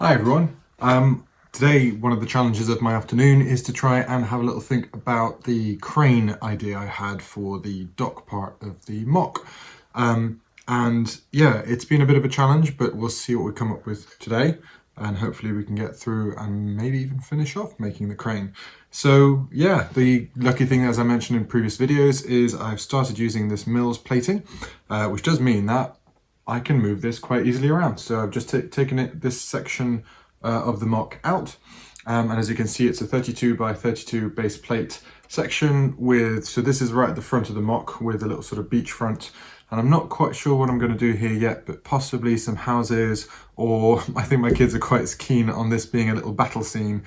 Hi everyone. Today one of the challenges of my afternoon is to try and have a little think about the crane idea I had for the dock part of the MOC. And yeah, it's been a bit of a challenge, but we'll see what we come up with today, and hopefully we can get through and maybe even finish off making the crane. So yeah, the lucky thing, as I mentioned in previous videos, is I've started using this Mills plating, which does mean that I can move this quite easily around. So I've just taken this section of the MOC out, and as you can see, it's a 32 by 32 base plate section with, so this is right at the front of the MOC with a little sort of beach front, and I'm not quite sure what I'm going to do here yet, but possibly some houses, or I think my kids are quite keen on this being a little battle scene,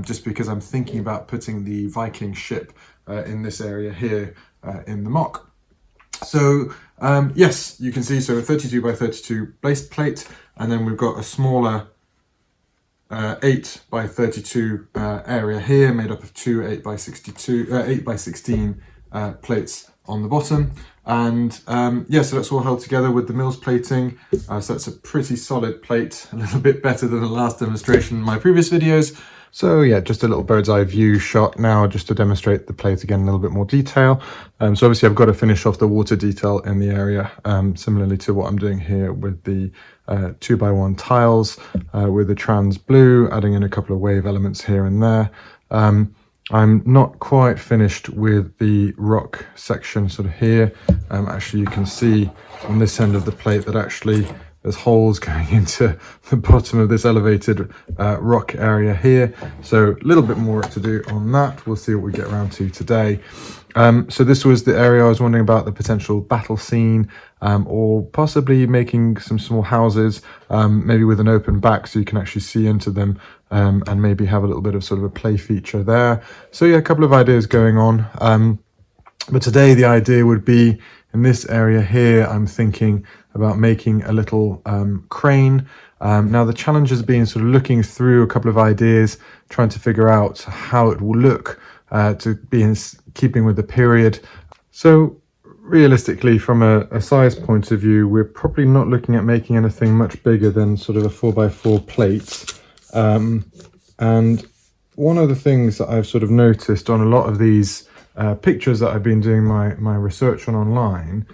just because I'm thinking about putting the Viking ship in this area here in the MOC. So yes, you can see, so a 32 by 32 base plate, and then we've got a smaller 8 by 32 area here, made up of two 8 by 16 plates on the bottom. And yeah, so that's all held together with the Mills plating. So that's a pretty solid plate, a little bit better than the last demonstration in my previous videos. So yeah, just a little bird's eye view shot now, just to demonstrate the plate again in a little bit more detail. So obviously I've got to finish off the water detail in the area, similarly to what I'm doing here with the 2x1 tiles with the trans blue, adding in a couple of wave elements here and there. I'm not quite finished with the rock section sort of here. Actually, you can see on this end of the plate that actually there's holes going into the bottom of this elevated rock area here. So a little bit more to do on that. We'll see what we get around to today. So this was the area I was wondering about, the potential battle scene, or possibly making some small houses, maybe with an open back so you can actually see into them, and maybe have a little bit of sort of a play feature there. So yeah, a couple of ideas going on. But today the idea would be, in this area here, I'm thinking about making a little crane. Now the challenge has been sort of looking through a couple of ideas, trying to figure out how it will look to be in keeping with the period. So realistically, from a size point of view, we're probably not looking at making anything much bigger than sort of a 4x4 plate. And one of the things that I've sort of noticed on a lot of these pictures that I've been doing my research on online,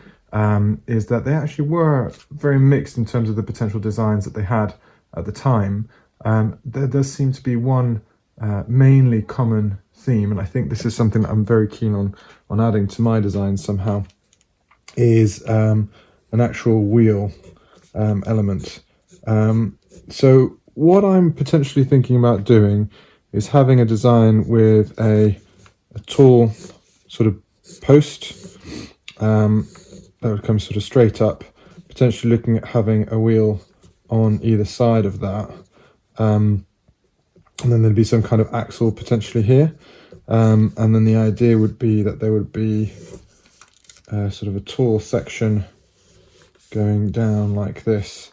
is that they actually were very mixed in terms of the potential designs that they had at the time. There does seem to be one mainly common theme, and I think this is something that I'm very keen on adding to my design somehow, is an actual wheel element. So what I'm potentially thinking about doing is having a design with a tall sort of post that would come sort of straight up, potentially looking at having a wheel on either side of that, and then there'd be some kind of axle potentially here, and then the idea would be that there would be sort of a tall section going down like this.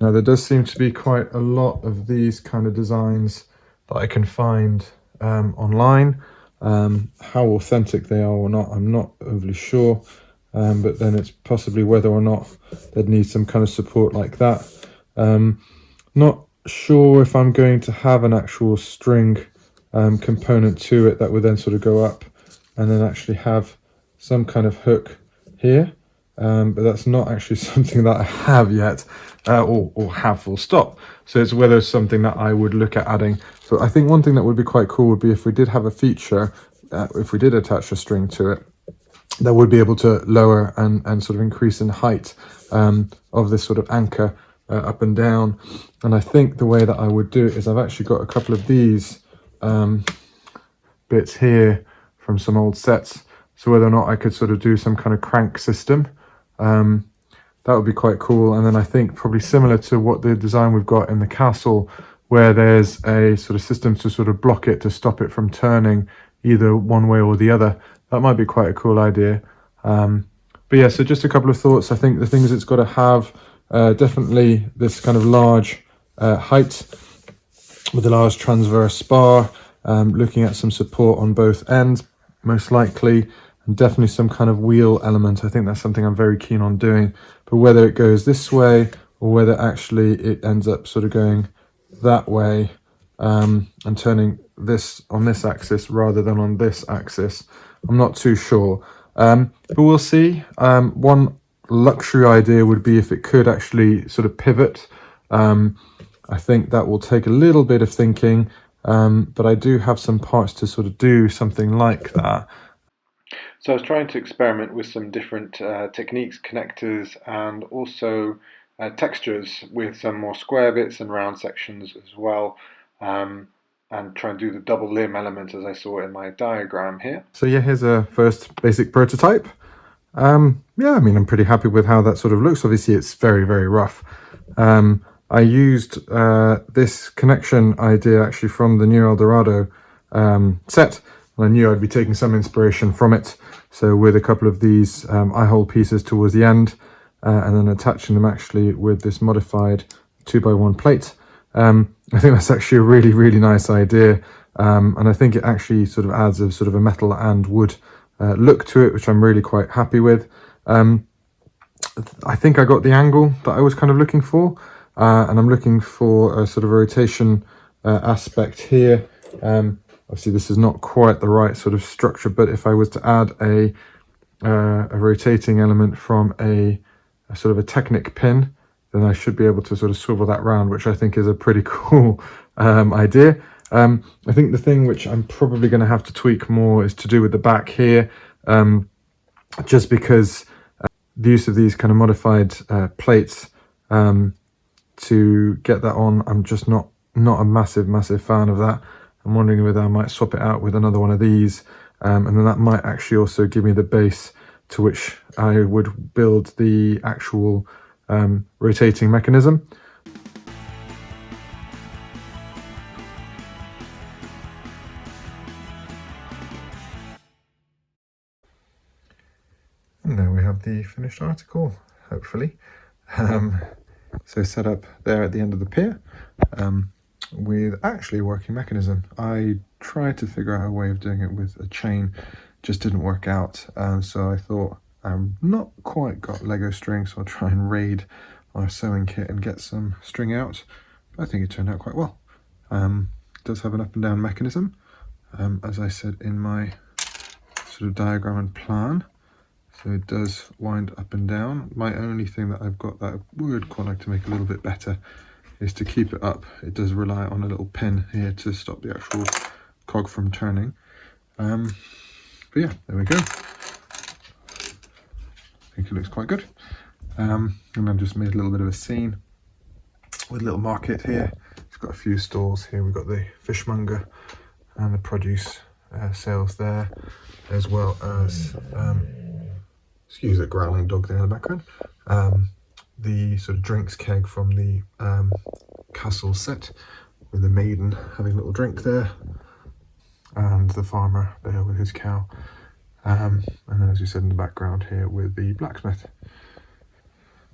Now there does seem to be quite a lot of these kind of designs that I can find online. How authentic they are or not, I'm not overly sure, but then it's possibly whether or not they'd need some kind of support like that. Not sure if I'm going to have an actual string component to it that would then sort of go up and then actually have some kind of hook here, but that's not actually something that I have yet, or have full stop. So it's whether it's something that I would look at adding. So I think one thing that would be quite cool would be if we did have a feature, if we did attach a string to it, that would be able to lower and sort of increase in height of this sort of anchor up and down. And I think the way that I would do it is I've actually got a couple of these bits here from some old sets. So whether or not I could sort of do some kind of crank system, that would be quite cool. And then I think probably similar to what the design we've got in the castle, where there's a sort of system to sort of block it, to stop it from turning either one way or the other. That might be quite a cool idea. But yeah, so just a couple of thoughts. I think the things it's got to have, definitely this kind of large height with a large transverse spar, looking at some support on both ends, most likely, and definitely some kind of wheel element. I think that's something I'm very keen on doing. But whether it goes this way or whether actually it ends up sort of going that way and turning this on this axis rather than on this axis. I'm not too sure, but we'll see. One luxury idea would be if it could actually sort of pivot. I think that will take a little bit of thinking, but I do have some parts to sort of do something like that. So I was trying to experiment with some different techniques, connectors, and also textures with some more square bits and round sections as well, and try and do the double limb element as I saw in my diagram here. So yeah, here's a first basic prototype. Yeah, I mean, I'm pretty happy with how that sort of looks. Obviously, it's very, very rough. I used this connection idea actually from the new Eldorado set, and I knew I'd be taking some inspiration from it. So with a couple of these eye-hole pieces towards the end, and then attaching them actually with this modified 2x1 plate. I think that's actually a really, really nice idea, and I think it actually sort of adds a sort of a metal and wood look to it, which I'm really quite happy with. I think I got the angle that I was kind of looking for, and I'm looking for a sort of rotation aspect here. Obviously this is not quite the right sort of structure, but if I was to add a rotating element from a sort of a Technic pin, then I should be able to sort of swivel that round, which I think is a pretty cool idea. I think the thing which I'm probably going to have to tweak more is to do with the back here, just because the use of these kind of modified plates to get that on, I'm just not a massive fan of that. I'm wondering whether I might swap it out with another one of these, and then that might actually also give me the base to which I would build the actual rotating mechanism. And there we have the finished article, hopefully. So set up there at the end of the pier with actually a working mechanism. I tried to figure out a way of doing it with a chain, just didn't work out. So I thought I'm not quite got Lego string, so I'll try and raid our sewing kit and get some string out. But I think it turned out quite well. It does have an up and down mechanism, as I said in my sort of diagram and plan. So it does wind up and down. My only thing that I've got that I would quite like to make a little bit better is to keep it up. It does rely on a little pin here to stop the actual cog from turning. But yeah, there we go. I think it looks quite good. And I've just made a little bit of a scene with a little market here. It's got a few stalls here. We've got the fishmonger and the produce sales there, as well as excuse the growling dog there in the background. The sort of drinks keg from the castle set, with the maiden having a little drink there, and the farmer there with his cow. And then, as you said, in the background here with the blacksmith.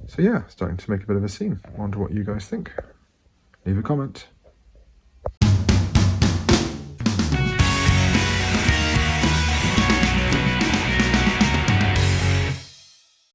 So yeah, starting to make a bit of a scene. I wonder what you guys think. Leave a comment.